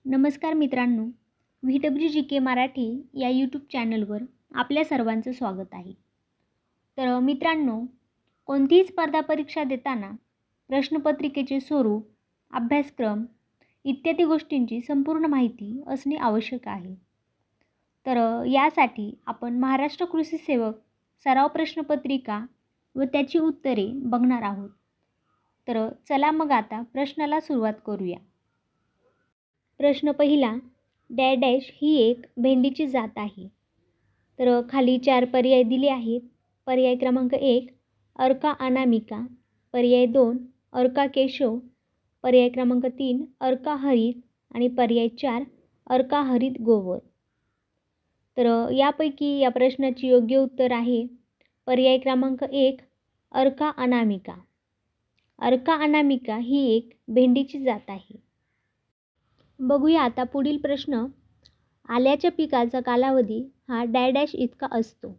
नमस्कार मित्रांनो, VWGK मराठी या यूट्यूब चॅनलवर आपल्या सर्वांचं स्वागत आहे. तर मित्रांनो, कोणतीही स्पर्धा परीक्षा देताना प्रश्नपत्रिकेचे स्वरूप, अभ्यासक्रम इत्यादी गोष्टींची संपूर्ण माहिती असणे आवश्यक आहे. तर यासाठी आपण महाराष्ट्र कृषी सेवक सराव प्रश्नपत्रिका व त्याची उत्तरे बघणार आहोत. तर चला मग आता प्रश्नाला सुरुवात करूया. प्रश्न पहिला, डॅश ही एक भेंडीची जात आहे. तर खाली 4 पर्याय दिले आहेत. पर्याय क्रमांक 1 अर्का अनामिका, पर्याय 2 अर्का केशव, पर्याय क्रमांक 3 अर्का हरित आणि पर्याय 4 अर्का हरित गोवर. तर यापैकी या प्रश्नाची योग्य उत्तर आहे पर्याय क्रमांक 1 अर्का अनामिका. अर्का अनामिका ही एक भेंडीची जात आहे. बघूया आता पुढील प्रश्न. आल्याच्या पिकाचा कालावधी हा डॅश इतका असतो.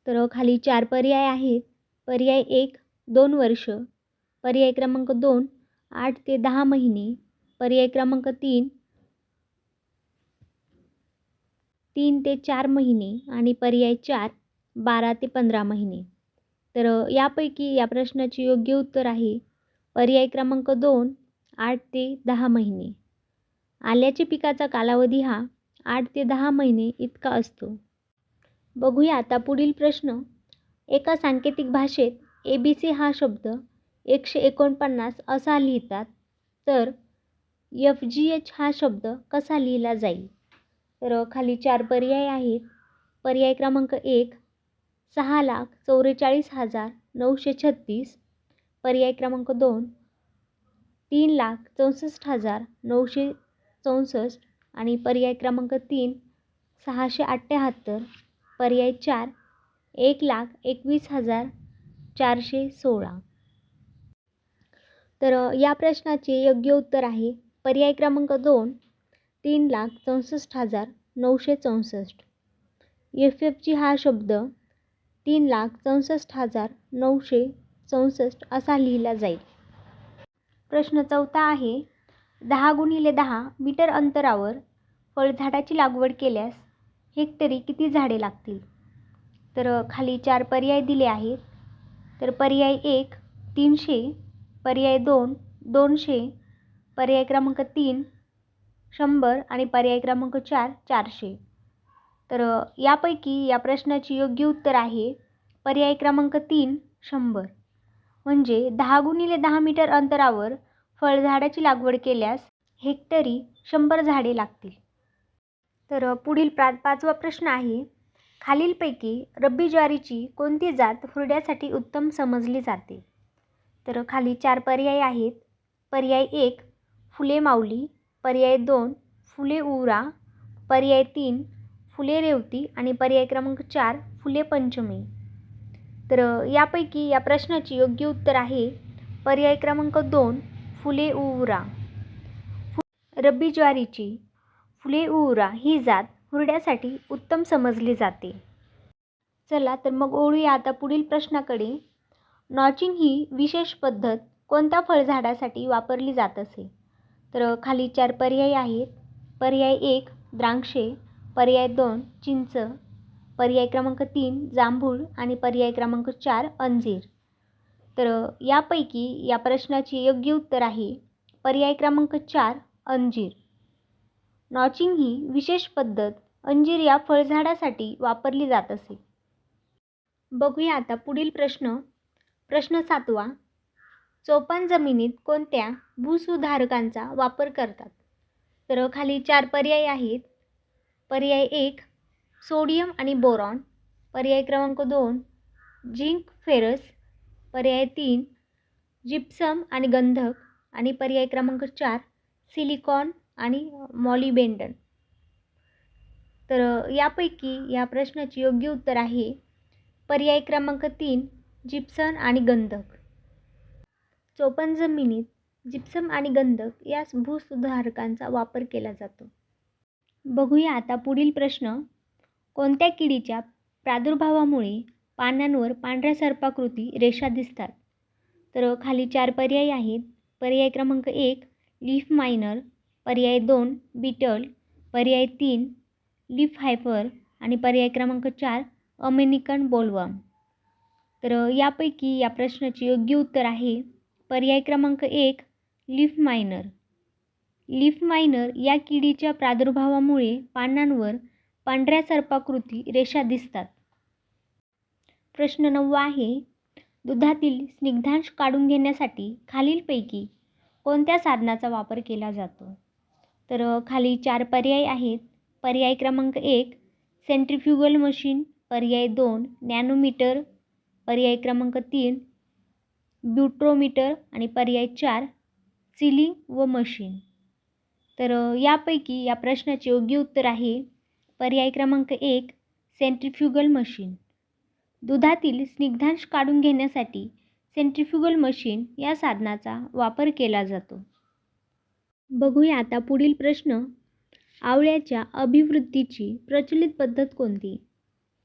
तर खाली 4 पर्याय आहेत. पर्याय 1 2 वर्ष, पर्याय क्रमांक 2 8 ते 10 महिने, पर्याय क्रमांक 3 3 ते 4 महिने आणि पर्याय 4 12 ते 15 महिने. तर यापैकी या प्रश्नाचे योग्य उत्तर आहे पर्याय क्रमांक 2 8 ते 10 महिने. आल्याच्या पिकाचा कालावधी हा 8 ते 10 महिने इतका असतो. बघूया आता पुढील प्रश्न. एका सांकेतिक भाषेत ABC हा शब्द 149 असा लिहितात, तर FGH हा शब्द कसा लिहिला जाईल? तर खाली 4 पर्याय आहेत. पर्याय क्रमांक 1 6,44,936, पर्याय क्रमांक 2 3,64,964 आणि पर्याय क्रमांक 3 678, पर्याय 4 1,21,416. तर या प्रश्नाचे योग्य उत्तर आहे पर्याय क्रमांक 2 3,64,964. FFG हा शब्द 3,64,964 असा लिहिला जाईल. प्रश्न चौथा आहे. 10x10 मीटर अंतरावर फळझाडाची लागवड केल्यास हेक्टरी किती झाडे लागतील? तर खाली 4 पर्याय दिले आहेत. तर पर्याय 1 300, पर्याय 2 200, पर्याय क्रमांक 3 100 आणि पर्याय क्रमांक 4 400. तर यापैकी या प्रश्नाची योग्य उत्तर आहे पर्याय क्रमांक 3 100. म्हणजे 10x10 मीटर अंतरावर फळझाडाची लागवड केल्यास हेक्टरी 100 झाडे लागतील. तर पुढील 5वा प्रश्न आहे. खालीलपैकी रब्बी ज्वारीची कोणती जात हुरड्यासाठी उत्तम समजली जाते? तर खाली 4 पर्याय आहेत. पर्याय 1 फुले माऊली, पर्याय 2 फुले उरा, पर्याय 3 फुले रेवती आणि पर्याय क्रमांक 4 फुले पंचमी. तर यापैकी या प्रश्नाची योग्य उत्तर आहे पर्याय क्रमांक 2 फुले उरा. रब्बी ज्वारीची फुले उरा ही जात हुरड्यासाठी उत्तम समजली जाते. चला तर मग ओळूया आता पुढील प्रश्नाकडे. नॉचिंग ही विशेष पद्धत कोणत्या फळझाडासाठी वापरली जात असे? तर खाली 4 पर्याय आहेत. पर्याय 1 द्राक्षे, पर्याय 2 चिंच, पर्याय क्रमांक 3 जांभूळ आणि पर्याय क्रमांक 4 अंजीर. तर यापैकी या प्रश्नाचे योग्य उत्तर आहे पर्याय क्रमांक 4 अंजीर. नॉचिंग ही विशेष पद्धत अंजीर या फळझाडासाठी वापरली जात असे. बघूया आता पुढील प्रश्न. प्रश्न 7वा. चोपण जमिनीत कोणत्या भूसुधारकांचा वापर करतात? तर खाली 4 पर्याय आहेत. पर्याय 1 सोडियम आणि बोरॉन, पर्याय क्रमांक 2 झिंक फेरस, पर्याय 3 जिप्सम आणि गंधक आणि पर्याय क्रमांक 4 सिलिकॉन आणि मॉलिबेंडन. तर यापैकी या प्रश्नाचे योग्य उत्तर आहे पर्याय क्रमांक 3 जिप्सम आणि गंधक. चोपण जमिनीत जिप्सम आणि गंधक या भूसुधारकांचा वापर केला जातो. बघूया आता पुढील प्रश्न. कोणत्या किडीच्या प्रादुर्भावामुळे पानांवर पांढऱ्या सर्पाकृती रेषा दिसतात? तर खाली 4 पर्याय आहेत. पर्याय क्रमांक 1 लीफ मायनर, पर्याय 2 बीटल, पर्याय 3 लीफ हायपर आणि पर्याय क्रमांक 4 अमेरिकन बोलवर्म. तर यापैकी या प्रश्नाचे योग्य उत्तर आहे पर्याय क्रमांक 1 लीफ मायनर. लीफ मायनर या किडीच्या प्रादुर्भावामुळे पानांवर पांढऱ्या सर्पाकृती रेषा दिसतात. प्रश्न 9 आहे, दुधातील स्निग्धांश काढून घेण्यासाठी खालीलपैकी कोणत्या साधनाचा वापर केला जातो? तर खाली 4 पर्याय आहेत. पर्याय क्रमांक 1 सेंट्रिफ्युगल मशीन, पर्याय 2 नॅनोमीटर, पर्याय क्रमांक 3 ब्युट्रोमीटर आणि पर्याय 4 सीलिंग व मशीन. तर यापैकी या प्रश्नाचे योग्य उत्तर आहे पर्याय क्रमांक 1 सेंट्रिफ्युगल मशीन. दुधातील स्निग्धांश काढून घेण्यासाठी सेंट्रिफ्युगल मशीन या साधनाचा वापर केला जातो. बघूया आता पुढील प्रश्न. आवळ्याच्या अभिवृद्धीची प्रचलित पद्धत कोणती?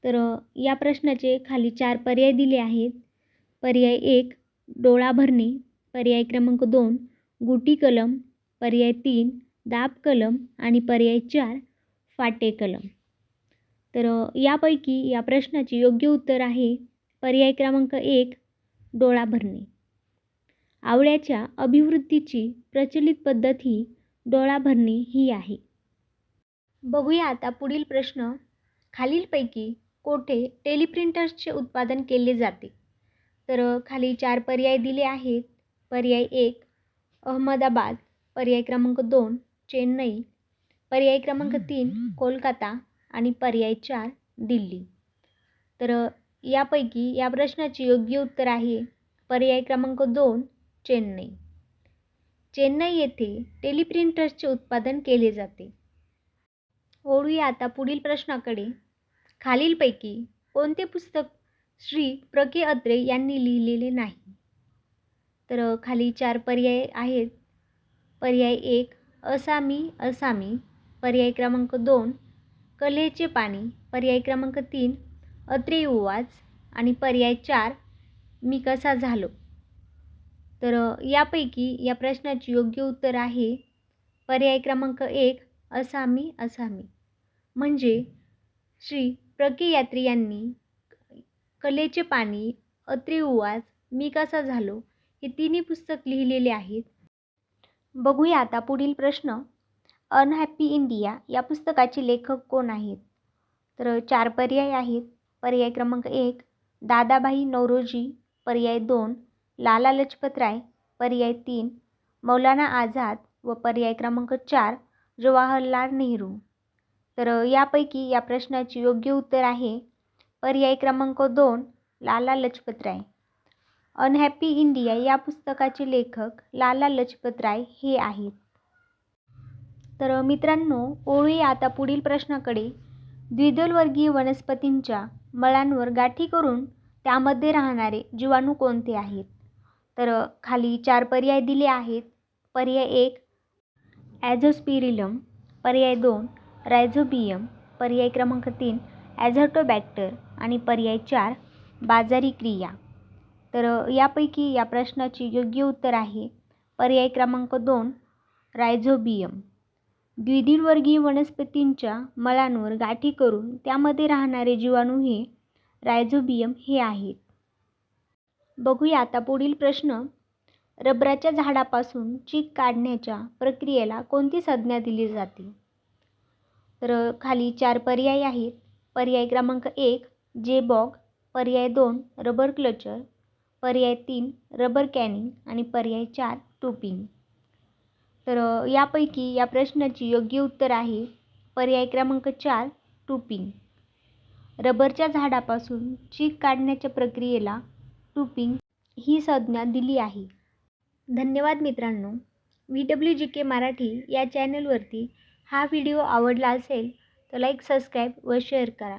तर या प्रश्नाचे खाली 4 पर्याय दिले आहेत. पर्याय 1 डोळा भरणे, पर्याय क्रमांक 2 गुटी कलम, पर्याय 3 दाब कलम आणि पर्याय 4 फाटे कलम. तर यापैकी या प्रश्नाचे योग्य उत्तर आहे पर्याय क्रमांक 1 डोळा भरणे. आवळ्याच्या अभिवृद्धीची प्रचलित पद्धत ही डोळा भरणे ही आहे. बघूया आता पुढील प्रश्न. खालीलपैकी कोठे टेलिप्रिंटर्सचे उत्पादन केले जाते? तर खाली 4 पर्याय दिले आहेत. पर्याय 1 अहमदाबाद, पर्याय क्रमांक 2 चेन्नई, पर्याय क्रमांक 3 कोलकाता आणि पर्याय 4 दिल्ली. तर यापैकी या प्रश्नाचे योग्य उत्तर आहे पर्याय क्रमांक 2 चेन्नई. चेन्नई येथे टेलिप्रिंटर्सचे उत्पादन केले जाते. वळूया आता पुढील प्रश्नाकडे. खालीलपैकी कोणते पुस्तक श्री प्र के अत्रे यांनी लिहिलेले नाही? तर खाली 4 पर्याय आहेत. पर्याय 1 असामी असामी, पर्याय क्रमांक 2 कलेचे पाणी, पर्याय क्रमांक 3 अत्रेय उवाच आणि पर्याय 4 मी कसा झालो. तर यापैकी या प्रश्नाचे योग्य उत्तर आहे पर्याय क्रमांक 1 असामी असामी. म्हणजे श्री प्र के अत्रे यांनी कलेचे पाणी, अत्रेय उवाच, मी कसा झालो हे तिन्ही पुस्तक लिहिलेले आहेत. बघूया आता पुढील प्रश्न. अनहॅपी इंडिया या पुस्तकाचे लेखक कोण आहेत? तर 4 पर्याय आहेत. पर्याय क्रमांक 1 दादाभाई नौरोजी, पर्याय 2 लाला लजपत राय, पर्याय 3 मौलाना आझाद व पर्याय क्रमांक 4 जवाहरलाल नेहरू. तर यापैकी या प्रश्नाचे योग्य उत्तर आहे पर्याय क्रमांक 2 लाला लजपत राय. अनहॅपी इंडिया या पुस्तकाचे लेखक लाला लजपत राय हे आहेत. तर मित्रांनो, वळूया आता पुढील प्रश्नाकडे. द्विदलवर्गीय वनस्पतींच्या मळांवर गाठी करून त्यामध्ये राहणारे जीवाणू कोणते आहेत? तर खाली 4 पर्याय दिले आहेत. पर्याय 1 ॲझोस्पिरिलम, पर्याय 2 रायझोबियम, पर्याय क्रमांक 3 ॲझोटोबॅक्टर आणि पर्याय 4 बाजारी क्रिया. तर यापैकी या प्रश्नाचे योग्य उत्तर आहे पर्याय क्रमांक 2 रायझोबियम. द्विदलवर्गीय वनस्पतींच्या मळांवर गाठी करून त्यामध्ये राहणारे जीवाणू हे रायझोबियम हे आहेत. बघूया आता पुढील प्रश्न. रबराच्या झाडापासून चीक काढण्याच्या प्रक्रियेला कोणती संज्ञा दिली जाते? तर खाली 4 पर्याय आहेत. पर्याय क्रमांक 1 जेबॉग, पर्याय 2 रबर क्लचर, पर्याय 3 रबर कॅनिंग आणि पर्याय 4 टूपिंग. तर यापैकी या प्रश्नाचे योग्य उत्तर आहे पर्याय क्रमांक 4 टूपिंग. रबरच्या झाडापासून चीक काढण्याच्या प्रक्रियेला टूपिंग ही संज्ञा दिली आहे. धन्यवाद मित्रांनो. VWGK मराठी या चॅनलवरती हा व्हिडिओ आवडला असेल तर लाईक, सबस्क्राईब व शेअर करा.